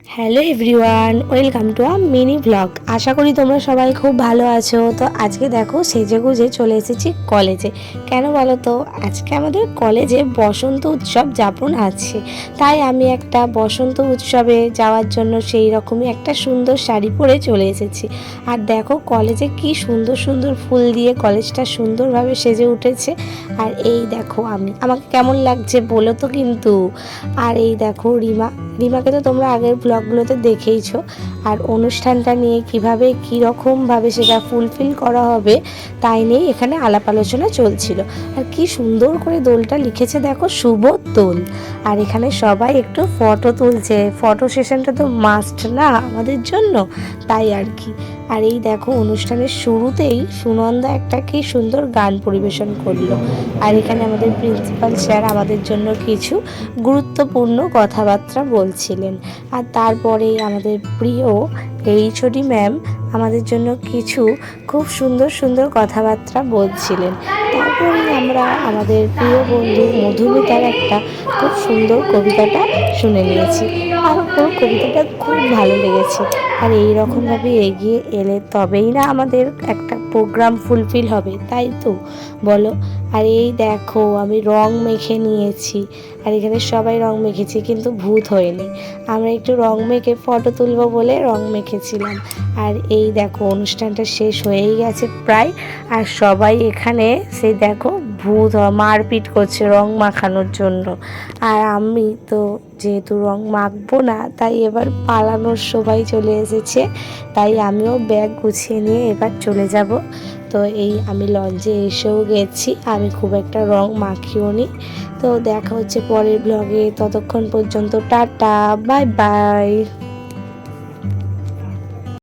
Hello everyone, welcome to a mini blog. আশা করি তোমরা সবাই খুব ভালো আছো। তো আজকে দেখো সেজে গুজে চলে এসেছি কলেজে। কেন বলো তো, আজকে আমাদের কলেজে বসন্ত উৎসব যাপন আছে। তাই আমি একটা বসন্ত উৎসবে যাওয়ার জন্য সেই রকমই একটা সুন্দর শাড়ি পরে চলে এসেছি। আর দেখো কলেজে কি সুন্দর সুন্দর ফুল দিয়ে কলেজটা সুন্দরভাবে সেজে উঠেছে। আর এই দেখো আমাকে কেমন লাগছে বলো তো কিন্তু। আর এই দেখো রিমাকে তো তোমরা আগের ব্লগগুলোতে দেখেইছো। আর অনুষ্ঠানটা নিয়ে কিভাবে কীরকমভাবে সেটা ফুলফিল করা হবে তাই নিয়েই এখানে আলাপ আলোচনা চলছিল। আর কি সুন্দর করে দোলটা লিখেছে দেখো, শুভ দোল। আর এখানে সবাই একটু ফটো তুলছে, ফটো সেশনটা তো মাস্ট না আমাদের জন্য, তাই আর কি। আর এই দেখো অনুষ্ঠানের শুরুতেই সুনন্দা একটা কি সুন্দর গান পরিবেশন করলো। আর এখানে আমাদের প্রিন্সিপাল স্যার আমাদের জন্য কিছু গুরুত্বপূর্ণ কথাবার্তা বলছিলেন। আর তারপরে আমাদের প্রিয় এইচওডি ম্যাম আমাদের জন্য কিছু খুব সুন্দর সুন্দর কথাবার্তা বলছিলেন। তারপরেই আমরা আমাদের প্রিয় বন্ধু মধুমিতার একটা খুব সুন্দর কবিতাটা শুনে নিয়েছি। আমার পুরো কবিতাটা খুব ভালো লেগেছে। আর এই রকমভাবে এগিয়ে এলে তবেই না আমাদের একটা প্রোগ্রাম ফুলফিল হবে, তাই তো বলো। আর এই দেখো আমি রং মেখে নিয়েছি। আর এখানে সবাই রং মেখেছি কিন্তু ভূত হয়নি। আমরা একটু রং মেখে ফটো তুলবো বলে রং মেখেছিলাম। আর এই দেখো অনুষ্ঠানটা শেষ হয়েই গেছে প্রায়। আর সবাই এখানে সেই দেখো ভূত মারপিট করছে রং মাখানোর জন্য। আর আমি তো যেহেতু রং মাখবো না, তাই এবার পালানোর সবাই চলে এসেছে। তাই আমিও ব্যাগ গুছিয়ে নিয়ে এবার চলে যাব। তো এই আমি লঞ্চে এসেও গেছি, আমি খুব একটা রং মাখিও নি। তো দেখা হচ্ছে পরের ব্লগে, ততক্ষণ পর্যন্ত টাটা, বাই বাই।